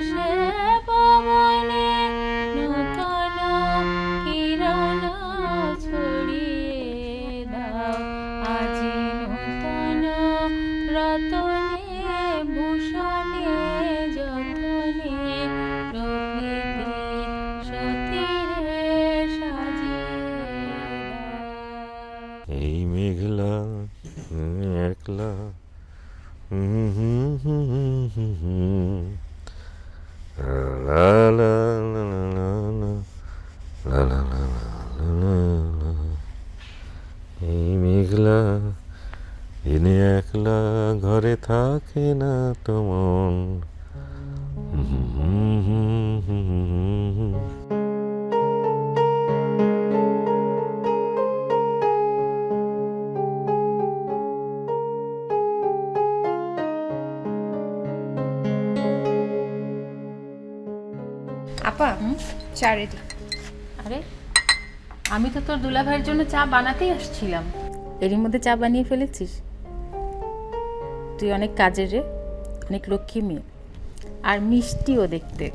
বাতাসে পবনে নূতন কিরণ ছড়িয়ে দাও আজি নূতন রতনে ভূষণে যতনে প্রকৃতি সতীরে সাজিয়ে দাও। এই মেঘলা একলা লা লা লা লা লা লা লা লা লা। এই মেঘলা দিনে একলা ঘরে থাকে না তো মন। আপা চা রেডি। আরে আমি তো তোর দুলাভাইয়ের জন্য চা বানাতেই আসছিলাম, এরই মধ্যে চা বানিয়ে ফেলেছিস। তুই অনেক কাজের রে, অনেক লক্ষ্মী মেয়ে, আর মিষ্টিও দেখতে।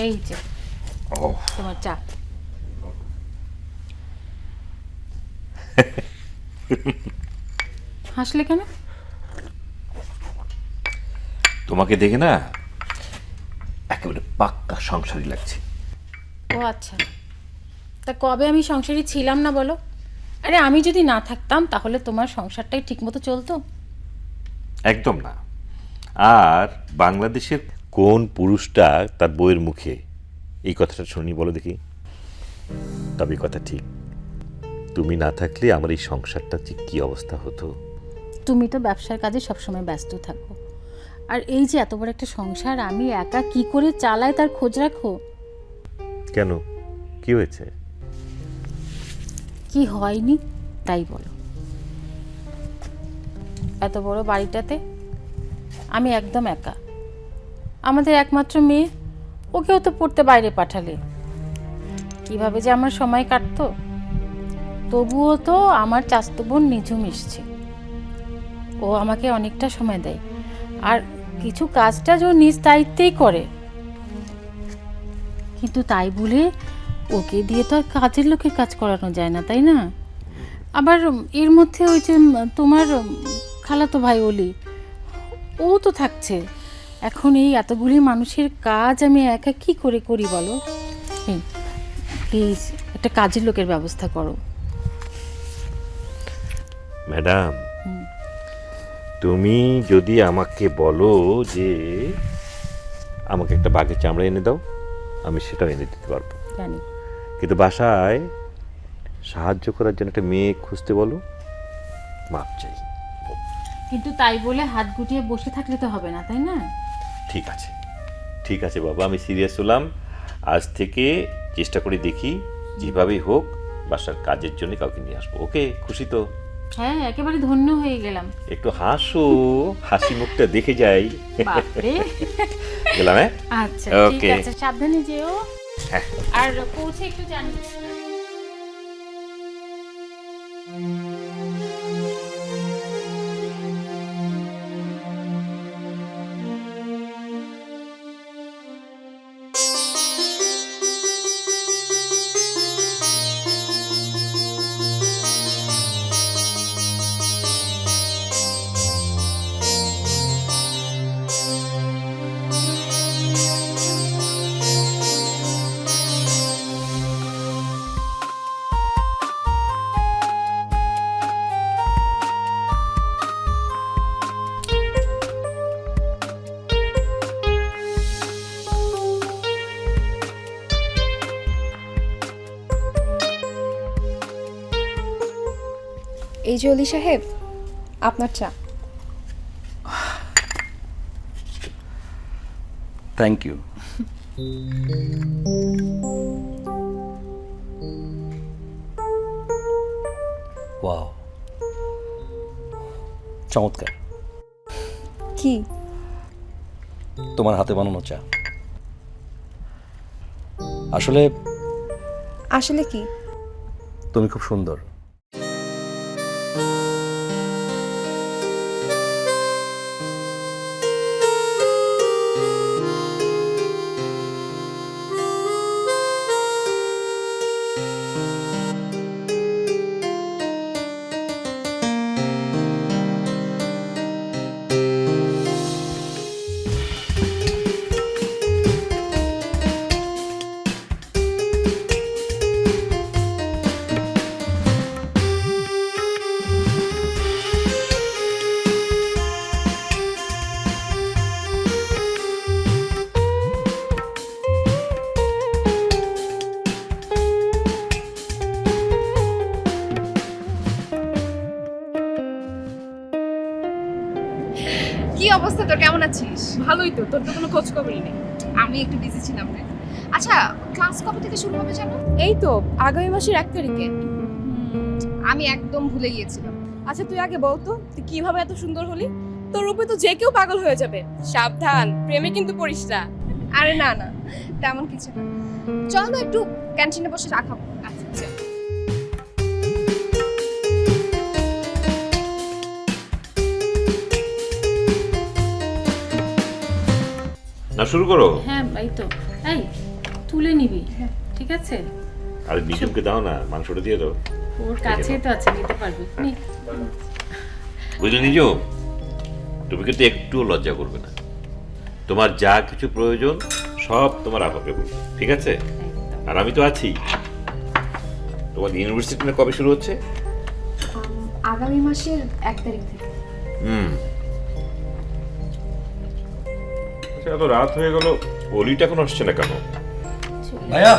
এই যে তোমার চা। হাসলে কেন? তোমাকে দেখে না একেবারে পাক্কা সংসারী লাগছে। ও আচ্ছা, তা কবে আমি সংসারী ছিলাম না বলো? আরে আমি যদি না থাকতাম তাহলে তোমার সংসারটাই ঠিকমতো চলতো? একদম না। আর বাংলাদেশের কোন পুরুষটা তার বউয়ের মুখে এই কথাটা শুনি বলো দেখি? তবে কথা ঠিক, তুমি না থাকলে আমার এই সংসারটা ঠিক কী অবস্থা হতো। তুমি তো ব্যবসার কাজে সবসময় ব্যস্ত থাকো, আর এই যে এত বড় একটা সংসার আমি একা কি করে চালাই তার খোঁজ রাখো। কেন, কি হয়েছে? কি হয়নি তাই বলো। এত বড় বাড়িটাতে আমি একদম একা, আমাদের একমাত্র মেয়ে, ওকেও তো পড়তে বাইরে পাঠালে, কিভাবে যে আমার সময় কাটতো। তবুও তো আমার চাচাতো বোন নিঝুম এসছে, ও আমাকে অনেকটা সময় দেয়, আর কিছু কাজটা যে ও নিজ দায়িত্বেই করে। কিন্তু তাই বলে ওকে দিয়ে তো আর কাজের লোকের কাজ করানো যায় না, তাই না? আবার এর মধ্যে ওই যে তোমার খালাতো ভাই অলি, ও তো থাকছে। এখন এই এতগুলি মানুষের কাজ আমি একা কি করে করি বলো? প্লিজ একটা কাজের লোকের ব্যবস্থা করো। ম্যাডাম, তুমি যদি আমাকে বলো যে আমাকে একটা বাঘের চামড়া এনে দাও, আমি সেটাও এনে দিতে পারবো। জানি, কিন্তু বাসায় সাহায্য করার জন্য একটা মেয়ে খুঁজতে বলো, মাপ চাই। কিন্তু তাই বলে হাত গুটিয়ে বসে থাকলে তো হবে না, তাই না? ঠিক আছে, ঠিক আছে বাবা, আমি সিরিয়াস হলাম। আজ থেকে চেষ্টা করে দেখি, যেভাবেই হোক বাসার কাজের জন্য কাউকে নিয়ে আসবো। ওকে, খুশি তো? হ্যাঁ, একেবারে ধন্য হয়ে গেলাম। একটু হাসো, হাসি মুখটা দেখে যাই। বাপরে। গেলাম, হ্যাঁ? আচ্ছা ঠিক Okay. আছে, সাবধানে যেও, হ্যাঁ। আর পৌঁছে একটু জানি। এই যে অলি সাহেব, আপনার চা। Thank you. ওয়াও, চমৎকার। কি তোমার হাতে বানানো চা। আসলে আসলে কি? তুমি খুব সুন্দর। কি অবস্থা তোর, কেমন আছিস? ভালোই তো, তোর তো কোনো খোঁজ খবরই নেই। আমি একটু বিজি ছিলাম রে। আচ্ছা, ক্লাস কবে থেকে শুরু হবে জানো? এই তো আগামী মাসের 1 তারিখে। আমি একদম ভুলে গিয়েছিলাম। আচ্ছা তুই আগে বলতো তুই কিভাবে এত সুন্দর হলি? তোর রূপে তো যে কেউ পাগল হয়ে যাবে। সাবধান, প্রেমে কিন্তু পড়িস না। আরে না না, তেমন কিছু না। চল না একটু ক্যান্টিনে বসে চা খাবো। আচ্ছা না, শুরু করো। হ্যাঁ এই তো, এই তুলে নিবি, ঠিক আছে? আর নিজমকে দাও না, মাংসটা দিয়ে দাও। ওর কাছেই তো আছে, নিতে পারবি। নে। বুঝলে নিজম, তুমি কিন্তু একটুও লজ্জা করবে না। তোমার যা কিছু প্রয়োজন সব তোমার আপাকে বলবে, ঠিক আছে? একদম। আর আমি তো আছি। তোমার ইউনিভার্সিটি না কবে শুরু হচ্ছে? আগামী মাসের 1 তারিখ থেকে। আচ্ছা, এত রাত হয়ে গেল, অলিটা এখন আসছে না কেন? ভাইয়া,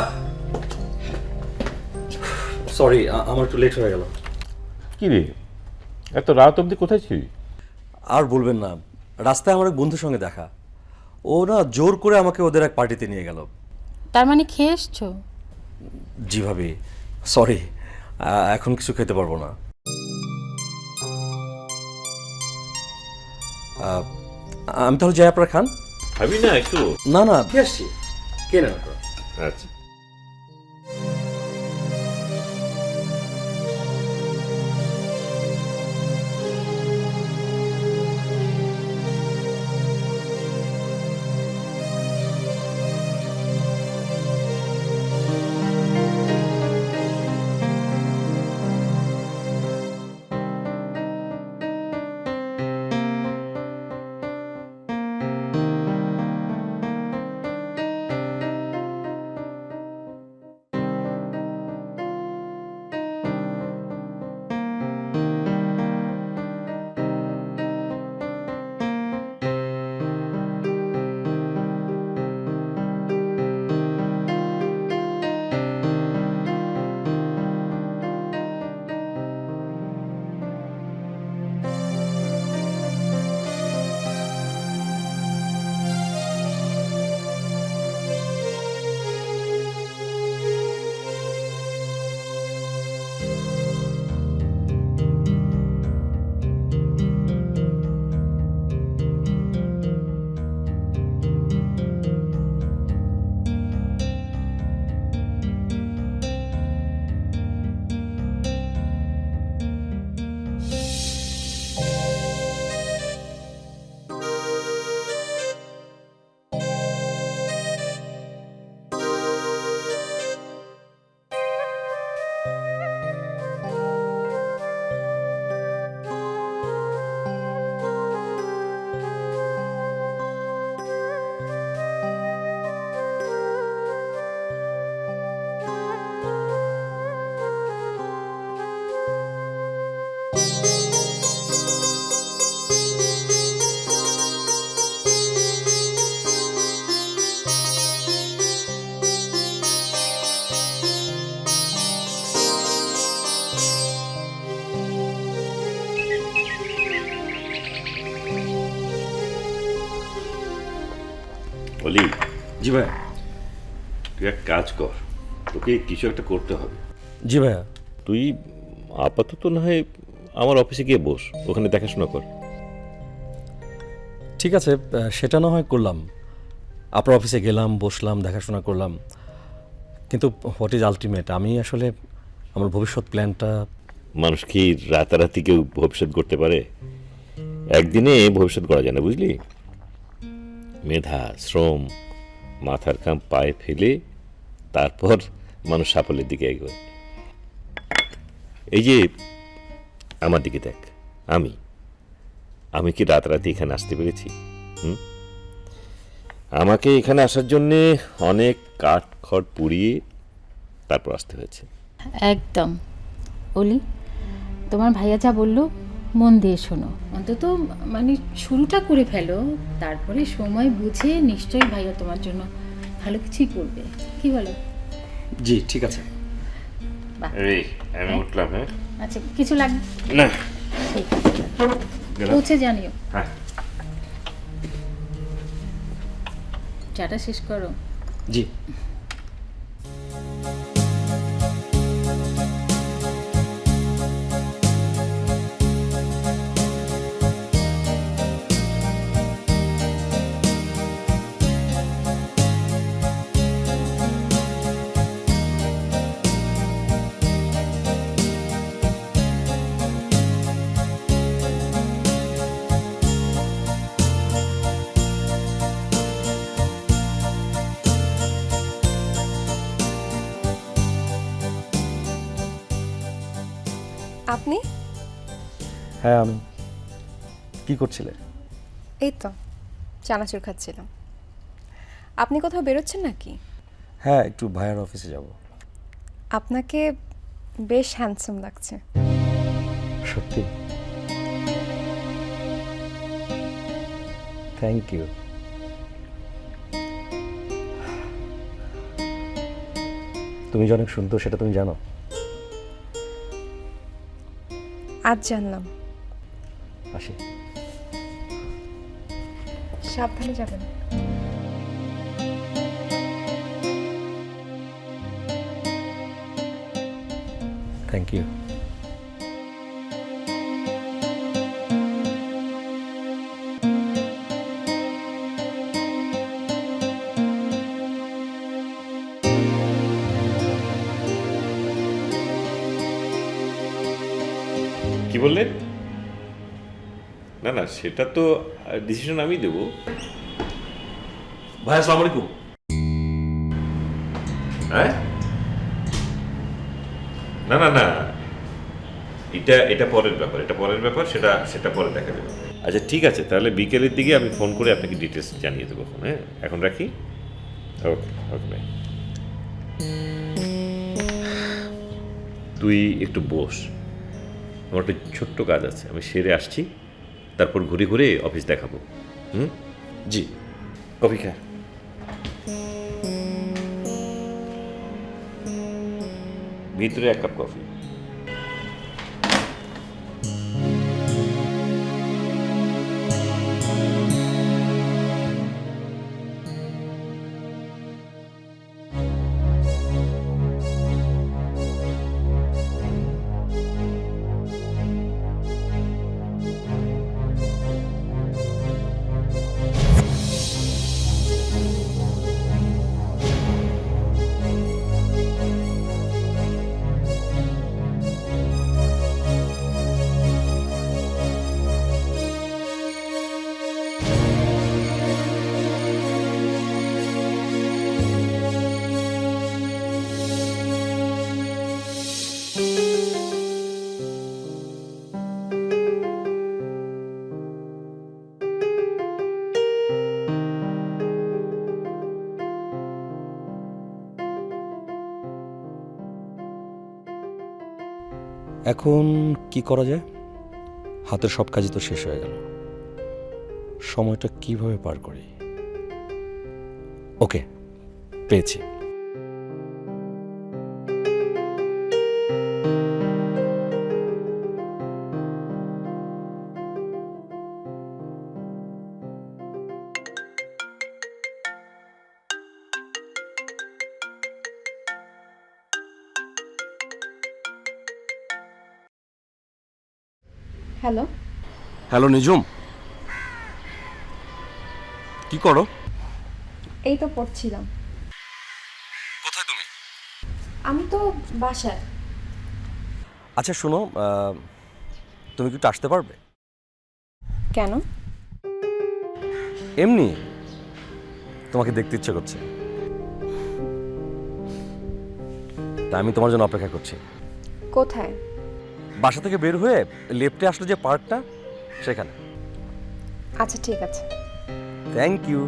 সরি আমার একটু লেট হয়ে গেল। কি রে, এত রাত অবধি কোথায় ছিলি? আর বলবেন না, রাস্তায় আমার এক বন্ধুর সঙ্গে দেখা। ও না জোর করে আমাকে ওদের এক পার্টিতে নিয়ে গেল। তার মানে খেয়ে এসছো? জি ভাবি, সরি, এখন কিছু খেতে পারবো না। আমি তাহলে যাই, আপনারা খান। ভাবি না একটু? না না, দিয়ে আসছি, কে নেন আপনারা? আচ্ছা। অলি, জি ভাইয়া। তুই এক কাজ কর, তোকে কিছু একটা করতে হবে। জি ভাইয়া। তুই আপাতত না হয় আমার অফিসে গিয়ে বস, ওখানে দেখাশোনা কর। ঠিক আছে, সেটা না হয় করলাম। আপনার অফিসে গেলাম, বসলাম, দেখাশোনা করলাম, কিন্তু হোয়াট ইজ আলটিমেট, আমি আসলে আমার ভবিষ্যৎ প্ল্যানটা। মানুষ কি রাতারাতি কেউ ভবিষ্যৎ করতে পারে? একদিনে ভবিষ্যৎ করা যায় না, বুঝলি? মেধা, শ্রম, মাথার কাম পায়ে ফেলে তারপর মানুষ সাফল্যের দিকে এগোয়। এই যে আমার দিকে দেখ, আমি কি রাতারাতি এখানে আসতে পেরেছি? আমাকে এখানে আসার জন্যে অনেক কাঠ খড় পুড়িয়ে তারপর আসতে হয়েছে। একদম। অলি, তোমার ভাইয়া যা বললো মন দিয়ে শোনো, অন্তত মানে শুরুটা করে ফেলো, তারপরে সময় বুঝে নিশ্চয়ই ভাইয়া তোমার জন্য ভালো কিছুই করবে। কি বলো? জি ঠিক আছে। বাহ, আমি উঠলাম। হ্যাঁ, আচ্ছা, কিছু লাগবে না, ঠিক আছে, পৌঁছে জানিও। হ্যাঁ, চাটা শেষ করো। জি। আপনি? হ্যাঁ, আমি। কি করছিলে? এই তো চানাচুর খাচ্ছিলাম। আপনি কোথাও বেরোচ্ছেন নাকি? হ্যাঁ, একটু ভাইয়ার অফিসে যাব। আপনাকে বেশ হ্যান্ডসাম লাগছে। সত্যি? Thank you. তুমি যে অনেক সুন্দর সেটা তুমি জানো? আজ জানলাম। আসি। সাবধানে যাবেন। Thank you. কি বললেন? না না, সেটা তো ডিসিশন আমি দেবো। ভাই আসসালামু আলাইকুম। হ্যাঁ, না না না, এটা পরের ব্যাপার, সেটা পরে দেখা যাবে। আচ্ছা ঠিক আছে, তাহলে বিকেলের দিকে আমি ফোন করে আপনাকে ডিটেলস জানিয়ে দেবো। হ্যাঁ, এখন রাখি। ওকে ওকে বাই। তুই একটু বস, আমার একটা ছোট্ট কাজ আছে, আমি সেরে আসছি, তারপর ঘুরে ঘুরে অফিস দেখাবো। জি। কফি খা। ভিতরে 1 কাপ কফি। এখন কি করা যায়? হাতের সব কাজই তো শেষ হয়ে গেল, সময়টা কিভাবে পার করি? ওকে, পেয়েছি। হ্যালো, হ্যালো নিজুম, কি করো? এই তো পড়ছিলাম। কোথায় তুমি? আমি তো বাসায়। আচ্ছা শোনো, তুমি কি একটু আসতে পারবে? কেন? এমনি তোমাকে দেখতে ইচ্ছে করছে, তাই আমি তোমার জন্য অপেক্ষা করছি। কোথায়? বাসা থেকে বের হয়ে লেফটে আসলে যে পার্কটা, সেখানে। আচ্ছা ঠিক আছে। Thank you.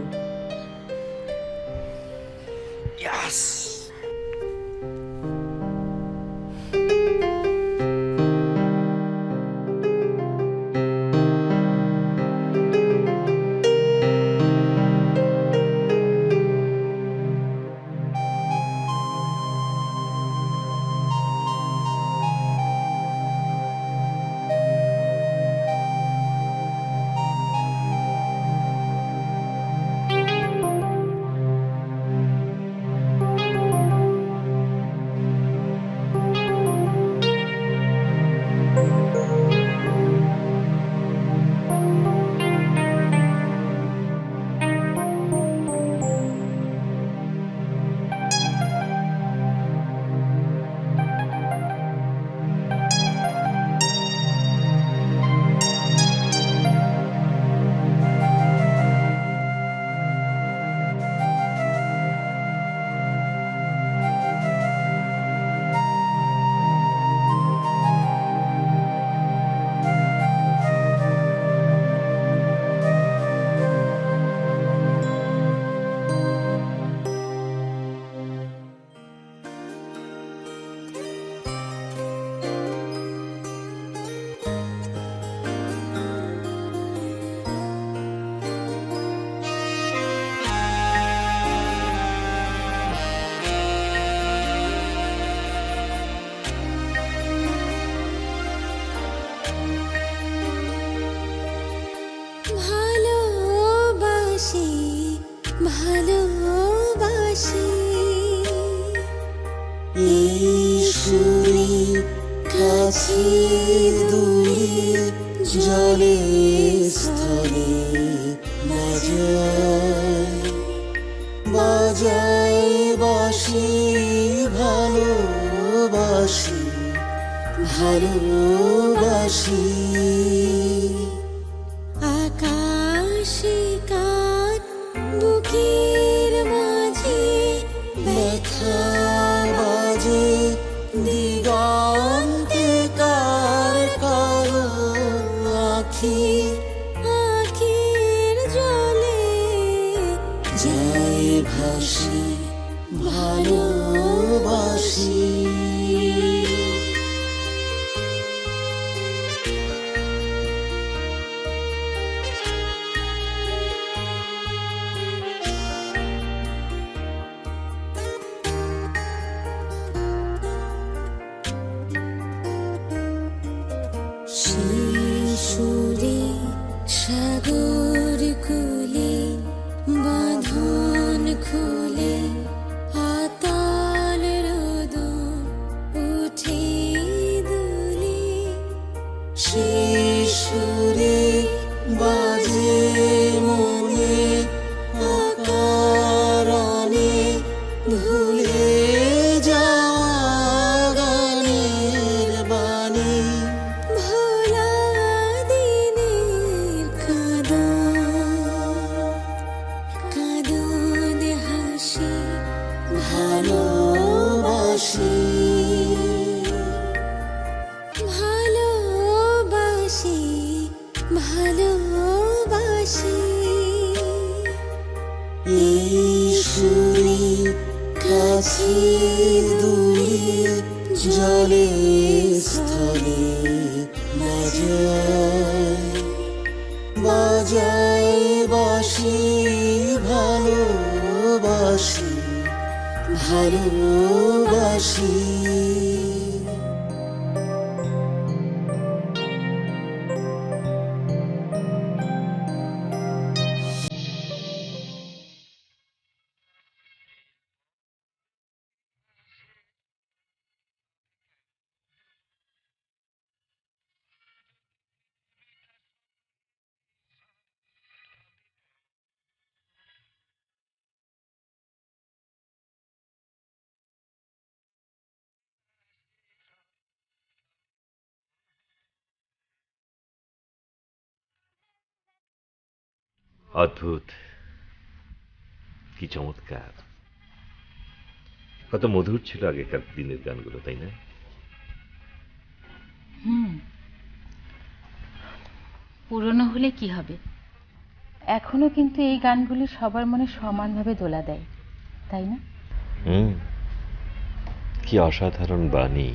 ইয়াস। ভালোবাসি ভালোবাসি ঈশ্বরী কাছে দূরে জলে স্থলে বাজায় বাজায় বাসি ভালোবাসি ভালোবাসি আকাশে কাঠ বুকের মাঝে ব্যথা বাজে দিগন্তে কার কারো আখি আখির জলে যায় ভাসি ভালোবাসি শিশুরে সাগর কুলে বাঁধন খুলে আতাল রোদন উঠে দুলে শিশুরে বাজে মনে আকারণে ভুলে যাওয়া গানের বাণী ভোলা দিনের কাঁদন হাসি ভালোবাসি ভালোবাসি ভালোবাসি ঈশ্বরী কাছে দূরে জলে স্থলে বাজায় বাজায় বাসি ভালোবাসি ভালোবাসি অদ্ভুত, কি চমৎকার, কত মধুর ছিল আগেকার দিনের গানগুলো, তাই না? পুরনো হলে কি হবে, এখনো কিন্তু এই গানগুলি সবার মনে সমানভাবে দোলা দেয়, তাই না? হুম, কি অসাধারণ বাণী,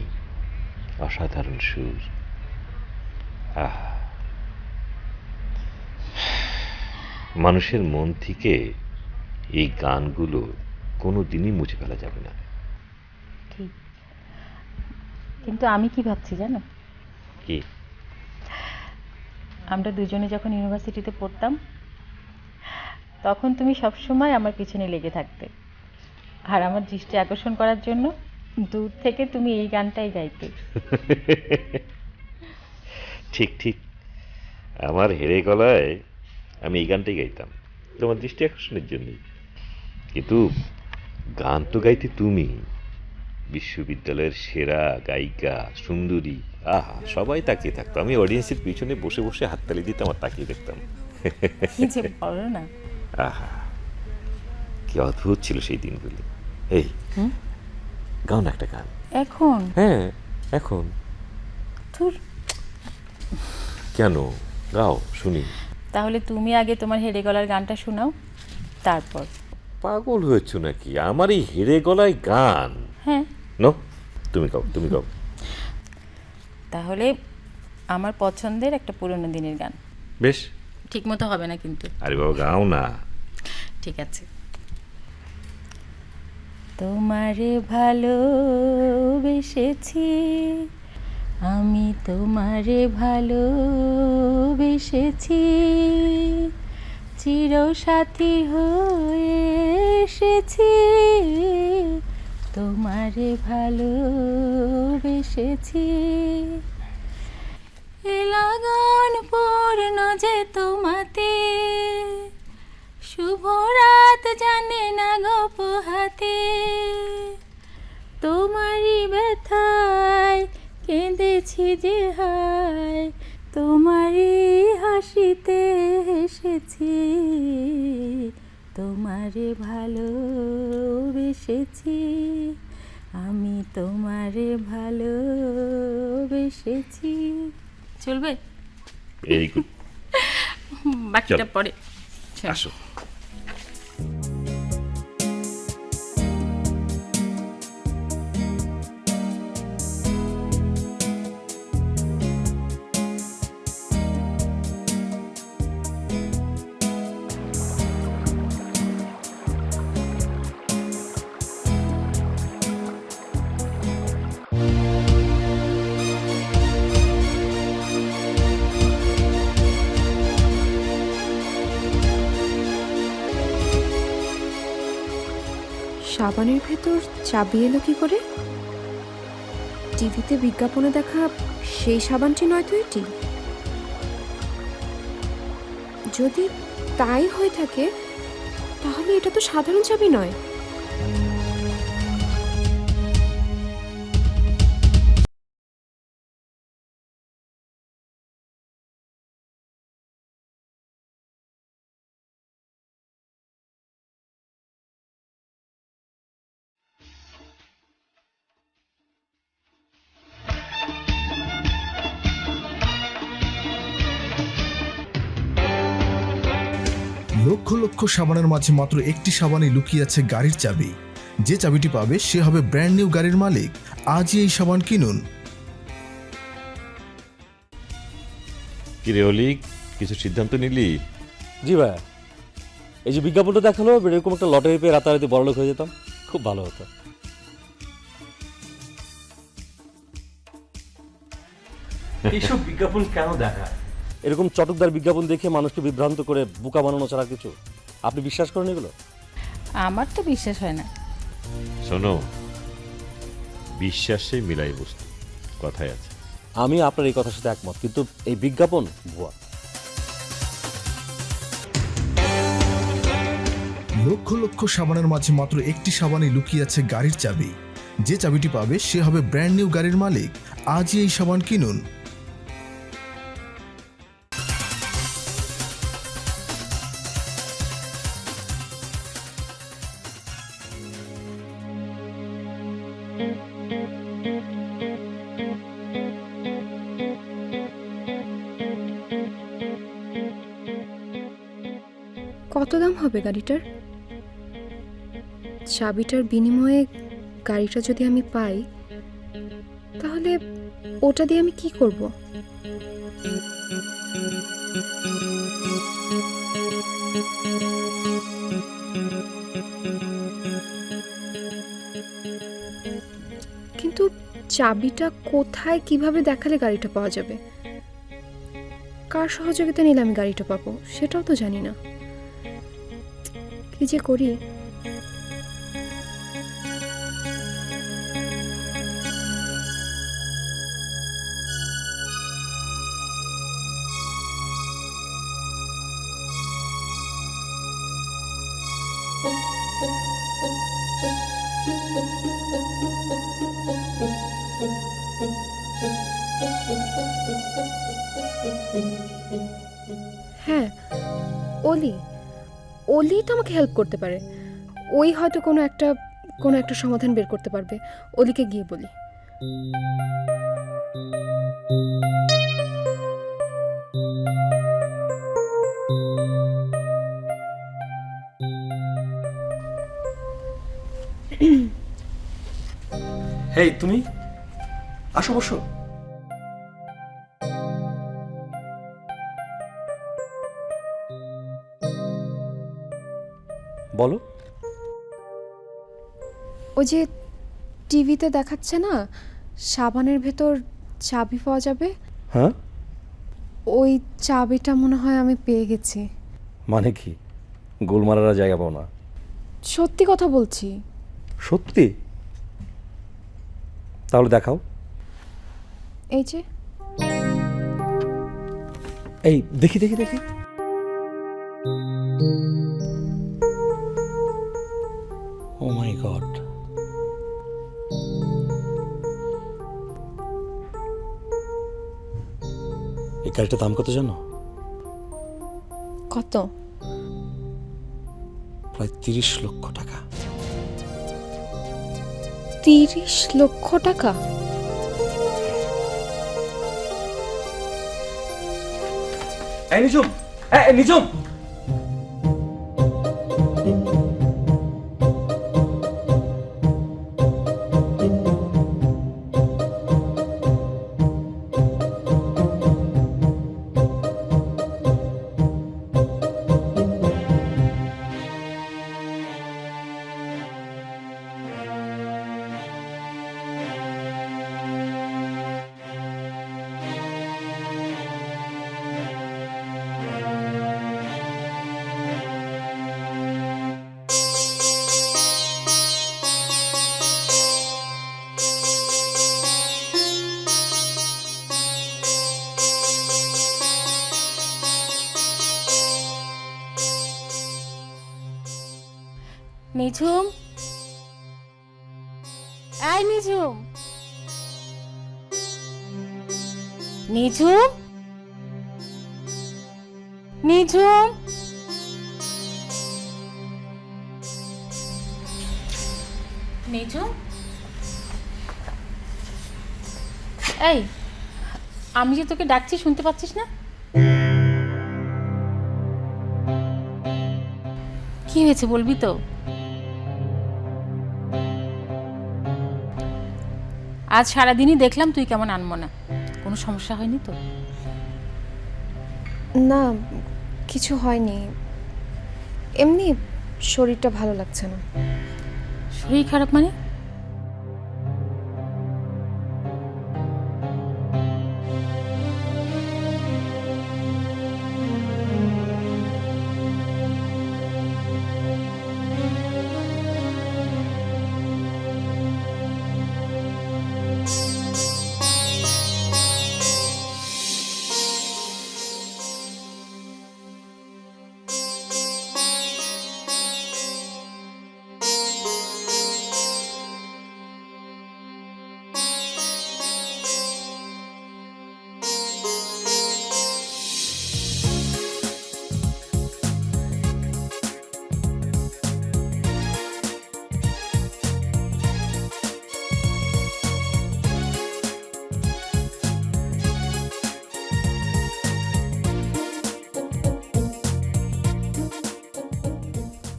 অসাধারণ সুর। আহা, মানুষের মন থেকে এই গানগুলো কোনো দিনই মুছে ফেলা যাবে না। ঠিক, কিন্তু আমি কি ভাবছি জানো, কি? আমরা দুজনে যখন ইউনিভার্সিটিতে পড়তাম তখন তুমি সবসময় আমার পিছনে লেগে থাকতে, আর আমার দৃষ্টি আকর্ষণ করার জন্য দূর থেকে তুমি এই গানটাই গাইতে। ঠিক ঠিক, আমার হেরে গলায় আমি এই গানটাই গাইতাম তোমার দৃষ্টি আকর্ষণের জন্যই। কিন্তু গান তো গাইতে তুমি, বিশ্ববিদ্যালয়ের সেরা গায়িকা, সুন্দরী, আহা, সবাই তাকিয়ে থাকতো, আমি অডিয়েন্সের পিছনে বসে বসে হাততালি দিতাম আর তাকিয়ে দেখতাম। কি যে বলো না। আহা, কি অদ্ভুত ছিল সেই দিনগুলি। এই গাও না একটা গান। এখন? হ্যাঁ, এখন। ধুর, কেন? গাও, শুনি। তাহলে তুমি আগে তোমার হেরে গলার গানটা শোনাও, তারপর। পাগল হয়েছ নাকি? আমার এই হেরে গলায় গান? হ্যাঁ। নো, তুমি গাও, তুমি গাও। তাহলে আমার পছন্দের একটা পুরনো দিনের গান। বেশ। ঠিক মতো হবে না কিন্তু। আরে বাবা, গাও না। ঠিক আছে। তোমারে ভালোবেসেছি আমি, তোমারে ভালোবেসেছি, চিরসাথী হয়ে এসেছি, তোমারে ভালোবেসেছি, এ লগন পূর্ণ যে তোমাতে, শুভ রাত জানে না গো পোহাতে, তোমারই ব্যথায় কেঁদেছি যে হায়, তোমারই হাসিতে হেসেছি, তোমারে ভালোবেসেছি আমি, তোমারে ভালোবেসেছি। চলবে? Very good. বাকিটা পরে। আসো। সাবানের ভেতর চাবি এলো কি করে? টিভিতে বিজ্ঞাপনে দেখা সেই সাবানটি নয় তো এটি? যদি তাই হয়ে থাকে তাহলে এটা তো সাধারণ চাবি নয়। লক্ষ লক্ষ সাবানের মাঝে মাত্র একটি সাবানে লুকিয়ে আছে গাড়ির চাবি। যে চাবিটি পাবে সে হবে ব্র্যান্ড নিউ গাড়ির মালিক। আজই এই সাবান কিনুন। কিরে অলিক, কিছু সিদ্ধান্ত নিলি? জি ভাইয়া, এই যে বিজ্ঞাপনটা দেখালো, এরকম একটা লটারি পেয়ে রাতারাতি বড়লোক হয়ে যেতাম, খুব ভালো হতো। এইসব বিজ্ঞাপন কেন দেখায়? এরকম চটকদার বিজ্ঞাপন দেখে মানুষকে বিভ্রান্ত করে বোকা বানানো ছাড়া কিছু। আপনি বিশ্বাস করেন এগুলো? আমার তো বিশ্বাস হয় না। শোনো, বিশ্বাসে মিলাই বস্তু, কথাই আছে। আমি আপনার এই কথার সাথে একমত, কিন্তু এই বিজ্ঞাপন ভুয়া। লক্ষ লক্ষ সাবানের মাঝে মাত্র একটি সাবানে লুকিয়ে আছে গাড়ির চাবি। যে চাবিটি পাবে সে হবে ব্র্যান্ড নিউ গাড়ির মালিক। আজই এই সাবান কিনুন। কত দাম হবে গাড়িটার? চাবিটার বিনিময়ে গাড়িটা যদি আমি পাই, তাহলে ওটা দিয়ে আমি কি করব? কিন্তু চাবিটা কোথায় কিভাবে দেখালে গাড়িটা পাওয়া যাবে? কার সহযোগিতা নিলে আমি গাড়িটা পাবো সেটাও তো জানি না। কি যে করি। হ্যাঁ, অলি অলি তো আমাকে হেল্প করতে পারে। ওই হয়তো কোনো একটা সমাধান বের করতে পারবে। অলিকে গিয়ে বলি। হেই তুমি, আসো বসো। বলো। ওই যে টিভিতে দেখাচ্ছে না, সাবানের ভেতর চাবি পাওয়া যাবে। হ্যাঁ, ওই চাবিটা মনে হয় আমি পেয়ে গেছি। মানে কি, গোলমারার জায়গা পাও না? সত্যি কথা বলছি। সত্যি? তাহলে দেখাও। এই যে, এই দেখি দেখি দেখি। ও মাই গড, এই গাড়িটার দাম কত জানো? কত? প্রায় 30 লক্ষ টাকা। 30 লক্ষ টাকা? এই নিজুম, এই নিজুম। নিঝুম, এই নিঝুম, নিঝুম, নিঝুম। নিঝুম, এই আমি যে তোকে ডাকছি শুনতে পাচ্ছিস না? কি হয়েছে বলবি তো? আজ সারাদিনই দেখলাম তুই কেমন আনমনা। কোনো সমস্যা হয়নি তো? না, কিছু হয়নি। এমনি শরীরটা ভালো লাগছে না। শরীর খারাপ মানে?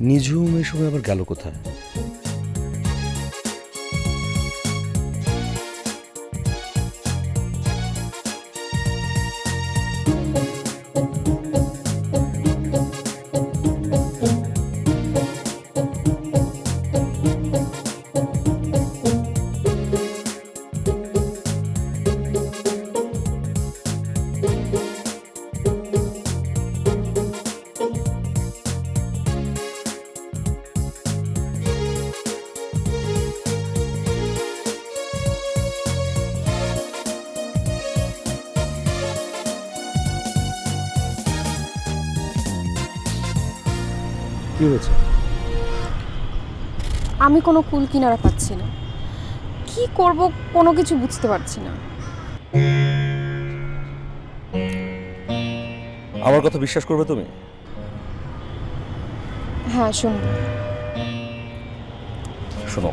নিঝুম এই সময় আবার গেল কোথায়? কি হয়েছে? আমি কোনো কুল কিনারা পাচ্ছি না, কি করব কোনো কিছু বুঝতে পারছি না। আমার কথা বিশ্বাস করবে তুমি? হ্যাঁ, শুনবো। শোনো,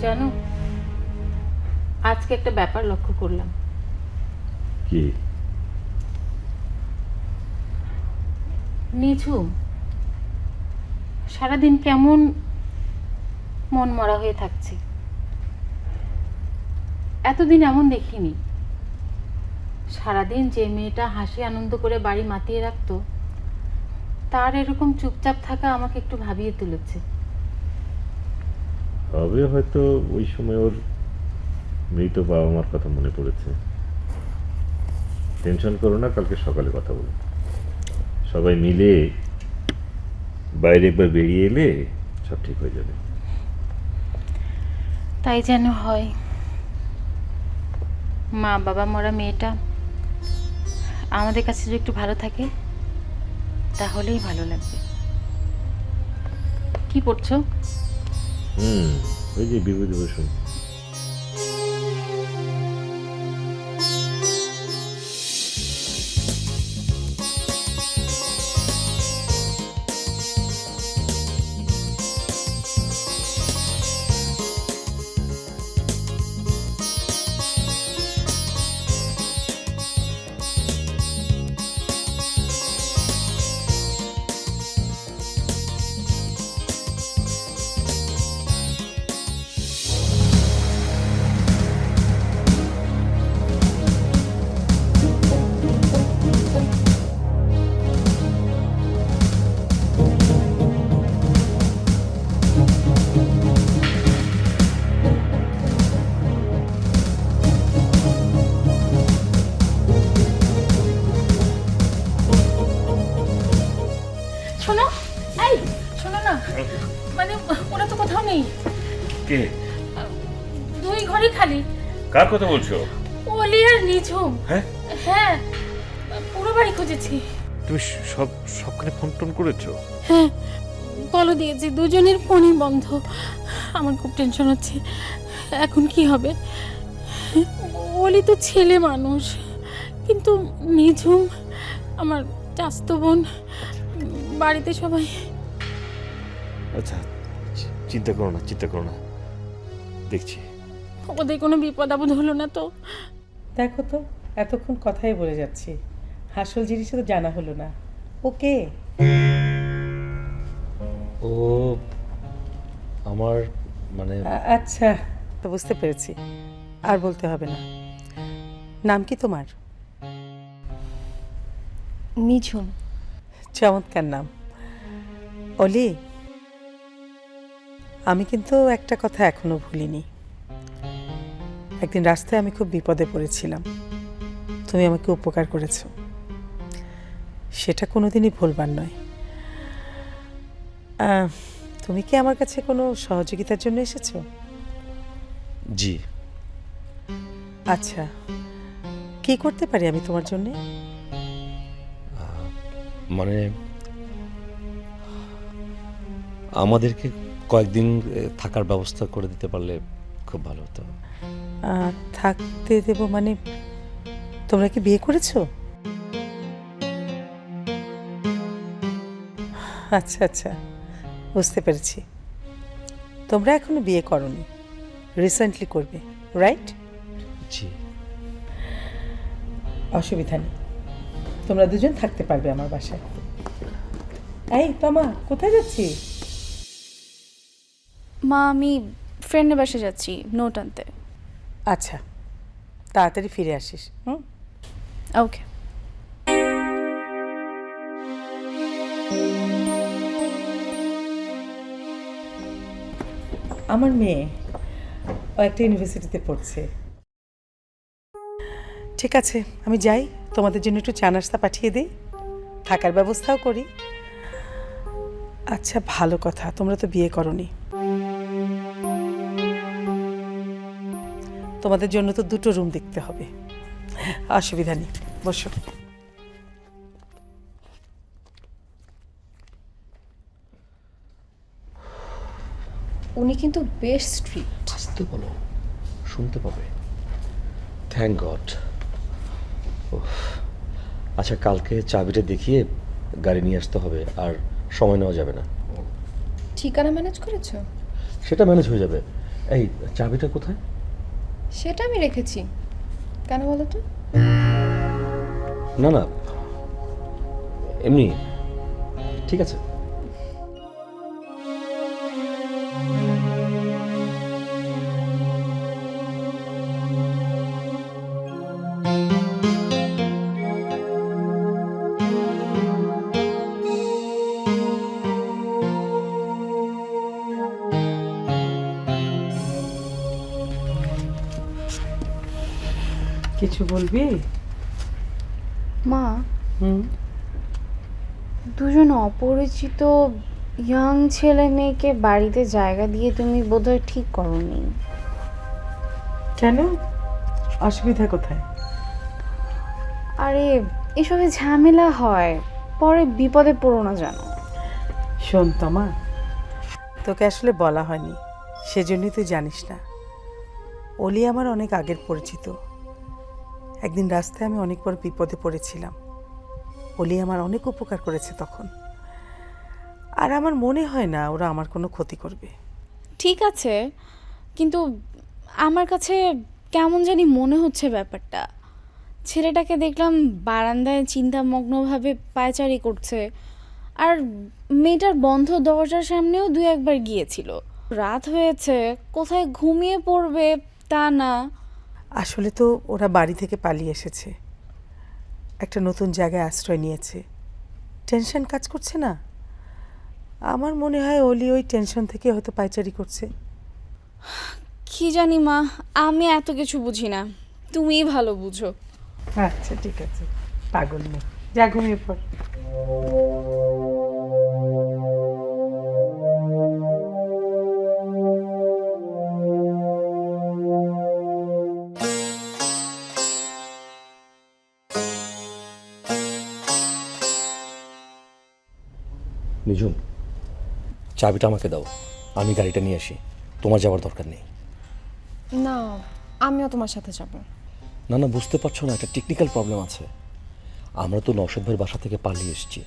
জানো, আজকে একটা ব্যাপার লক্ষ্য করলাম। কি? নিঝুম সারাদিন কেমন মন মরা হয়ে থাকছে। এতদিন এমন দেখিনি। সারাদিন যে মেয়েটা হাসি আনন্দ করে বাড়ি মাতিয়ে রাখতো, তার এরকম চুপচাপ থাকা আমাকে একটু ভাবিয়ে তুলেছে। হবে হয়তো ওই সময় ওর মৃত বাবা মার কথা মনে পড়েছে। টেনশন করো না, কালকে সকালে কথা বলো। সবাই মিলে বাইরে একবার বেরিয়ে এলে সব ঠিক হয়ে যাবে। তাই যেন হয়। মা বাবা মরা মেয়েটা আমাদের কাছে যদি একটু ভালো থাকে তাহলেই ভালো লাগবে। কি পড়ছো? ওই যে বিভূতিভূষণ। শোনো, এই শোনো না, মানে ওরা তো কোথাও নেই। কে? দুই ঘরই খালি। কার কথা বলছো? অলি আর নিঝুম। হ্যাঁ হ্যাঁ, পুরো বাড়ি খুঁজেছি। তুমি সবখানে ফোন টোন করেছো? হ্যাঁ, কলও দিয়েছি, দুজনের ফোনই বন্ধ। আমার খুব টেনশন হচ্ছে, এখন কি হবে? অলি তো ছেলে মানুষ, কিন্তু নিঝুম আমার চাস্তো বোন, বাড়িতে সবাই। আচ্ছা, চিন্তা করো না, দেখছি। ওদের কোনো বিপদ আপদ হলো না তো? দেখো তো, এতক্ষণ কথাই বলে যাচ্ছি, আসল জিনিসটা তো জানা হলো না। ওকে, ও আমার মানে আচ্ছা, তো বুঝতে পেরেছি, আর বলতে হবে না। নাম কি তোমার? নিঝুম। চমৎকার নাম। অলি, আমি কিন্তু একটা কথা এখনো ভুলিনি। একদিন রাস্তায় আমি খুব বিপদে পড়েছিলাম, তুমি আমাকে উপকার করেছো, সেটা কোনোদিনই ভুলবার নয়। তুমি কি আমার কাছে কোনো সহযোগিতার জন্য এসেছো? জি। আচ্ছা, কি করতে পারি আমি তোমার জন্যে? মানে আমাদেরকে কয়েকদিন থাকার ব্যবস্থা করে দিতে পারলে খুব ভালো হতো। থাকতে দেব মানে, তোমরা কি বিয়ে করেছো? আচ্ছা আচ্ছা, বুঝতে পেরেছি। তোমরা এখনো বিয়ে করোনি, রিসেন্টলি করবে, রাইট? জি। অসুবিধা নেই, তোমরা দুজন থাকতে পারবে আমার বাসায়। এই তমা, কোথায় যাচ্ছিস? মা, আমি ফ্রেন্ডের বাসে যাচ্ছি নোট আনতে। আচ্ছা, তাড়াতাড়ি ফিরে আসিস। ওকে। আমার মেয়ে ও একটা ইউনিভার্সিটিতে পড়ছে। ঠিক আছে, আমি যাই, তোমাদের জন্য একটু চা নাস্তা পাঠিয়ে দিই, থাকার ব্যবস্থাও করি। আচ্ছা, ভালো কথা, তোমরা তো বিয়ে করনি, তোমাদের জন্য তো দুটো রুম দেখতে হবে। অসুবিধা নেই, বসো। উনি কিন্তু বেশ স্ট্রিক্ট। আসতে বলো, শুনতে পাবে। Thank god. আচ্ছা, কালকে চাবিটা দেখিয়ে গাড়ি নিয়ে আসতে হবে, আর সময় নেওয়া যাবে না। ঠিকানা ম্যানেজ করেছো? সেটা ম্যানেজ হয়ে যাবে। এই চাবিটা কোথায়? সেটা আমি রেখেছি। কেন বলো তো? না না, এমনি। ঠিক আছে। কিছু বলবি? মা, হুম, দুজন অপরিচিত ইয়াং ছেলে মেয়েকে বাড়িতে জায়গা দিয়ে তুমি বোধহয় ঠিক করোনি। কেন? অসুবিধা কোথায়? আরে, এসবে ঝামেলা হয়, পরে বিপদে পড়ো না জানো। শোন তমা, তোকে আসলে বলা হয়নি, সেজন্যই তুই জানিস না। অলি আমার অনেক আগের পরিচিত। একদিন রাস্তায় আমি অনেক বড় বিপদে পড়েছিলাম, অলি আমার অনেক উপকার করেছে তখন। আর আমার মনে হয় না ওরা আমার কোনো ক্ষতি করবে। ঠিক আছে, কিন্তু আমার কাছে কেমন জানি মনে হচ্ছে ব্যাপারটা। ছেলেটাকে দেখলাম বারান্দায় চিন্তামগ্নভাবে পায়চারি করছে, আর মেয়েটার বন্ধ দরজার সামনেও দু একবার গিয়েছিল। রাত হয়েছে, কোথায় ঘুমিয়ে পড়বে তা না। আসলে তো ওরা বাড়ি থেকে পালিয়ে এসেছে, একটা নতুন জায়গায় আশ্রয় নিয়েছে, টেনশন কাজ করছে না। আমার মনে হয় অলি ওই টেনশন থেকে হয়তো পায়চারি করছে। কি জানি মা, আমি এত কিছু বুঝি না, তুমিই ভালো বুঝো। আচ্ছা ঠিক আছে, পাগল নেই, যা ঘুমিয়ে পড়। নিজুম, চাবিটা আমাকে দাও, আমি গাড়িটা নিয়ে আসি। তোমার যাওয়ার দরকার নেই। না, আমিও তোমার সাথে যাব। না না, বুঝতে পারছো না, একটা টেকনিক্যাল প্রবলেম আছে। আমরা তো নওশাদ ভাইয়ের বাসা থেকে পালিয়ে এসেছি,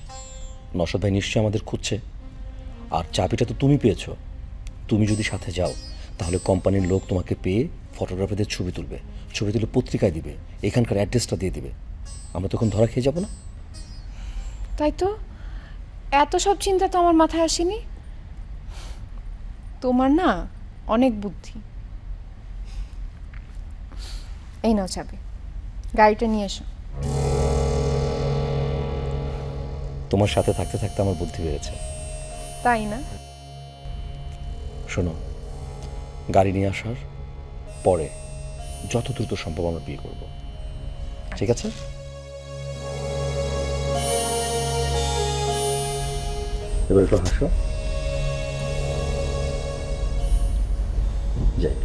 নওশাদ ভাই নিশ্চয়ই আমাদের খুঁজছে। আর চাবিটা তো তুমি পেয়েছো, তুমি যদি সাথে যাও তাহলে কোম্পানির লোক তোমাকে পেয়ে ফটোগ্রাফারদের ছবি তুলবে, ছবি তুলে পত্রিকায় দিবে, এখানকার অ্যাড্রেসটা দিয়ে দিবে। আমরা তখন ধরা খেয়ে যাবো না? তাই তো, এত সব চিন্তা তো আমার মাথায় আসেনি। তোমার না অনেক বুদ্ধি। এই নাও চাবি, গাড়িটা নিয়ে এসো। তোমার সাথে থাকতে থাকতে আমার বুদ্ধি বেড়েছে। তাই না? শোনো, গাড়ি নিয়ে আসার পরে যত দ্রুত সম্ভব আমরা বিয়ে করব, ঠিক আছে? এবার একটু হাসো। যাই।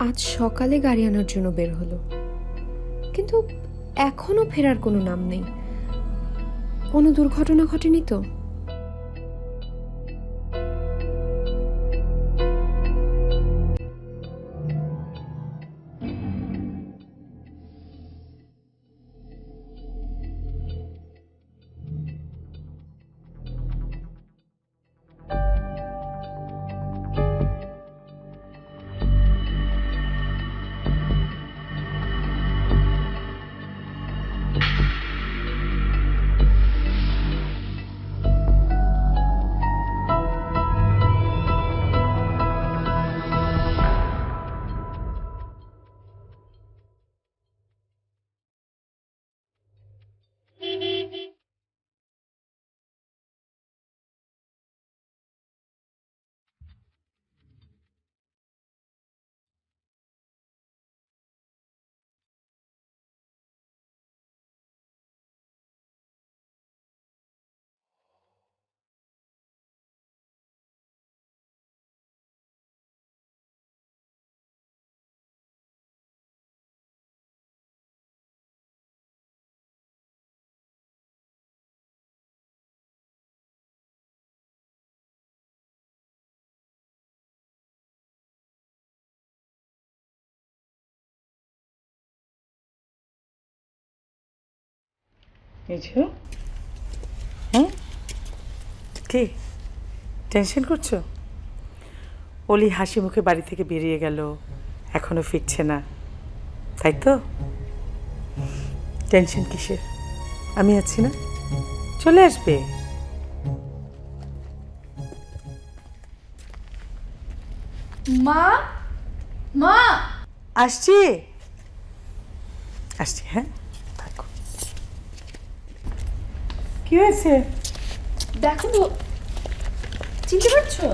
আজ সকালে গাড়ি আনার জন্য বের হলো, কিন্তু এখনো ফেরার কোনো নাম নেই। কোনো দুর্ঘটনা ঘটেনি তো? বুঝছো? হুম, কি টেনশন করছো? অলি হাসি মুখে বাড়ি থেকে বেরিয়ে গেল, এখনো ফিরছে না, তাই তো? টেনশন কিসের? আমি আছি না, চলে আসবে। মা, মা, আসছি আসছি, হ্যাঁ থাকো। কি হয়েছে? দেখো তো, চিনতে পারছো?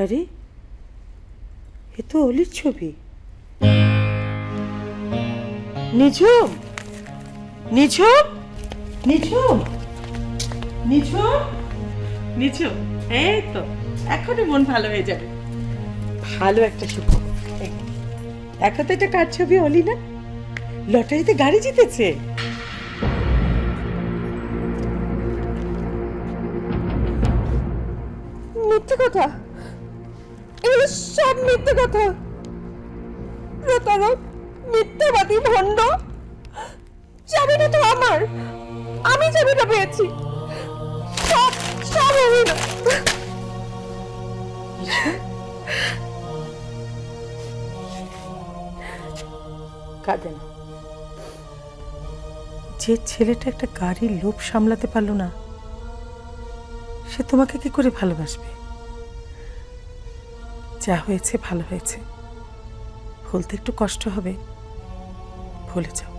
আরে এ তো অলির ছবি। নিঝুম, নিঝুম, নিঝুম, নিঝুম, নিঝুম, এই তো এখনই মন ভালো হয়ে যাবে। ভালো একটা সুখ। দেখো তো এটা কার ছবি? অলি না? লটারিতে গাড়ি জিতেছে। মিথ্যে কথা, এগুলো সব মিথ্যে কথা। প্রতারক, মিথ্যাবাদী, ভণ্ড। চাবিটা তো আমার, আমি চাবিটা পেয়েছি। সব সব অভিনয়। কাঁদে না। যে ছেলেটা একটা গাড়ির লোভ সামলাতে পারলো না, সে তোমাকে কি করে ভালোবাসবে? যা হয়েছে ভালো হয়েছে, ভুলতে একটু কষ্ট হবে, ভুলে যাও।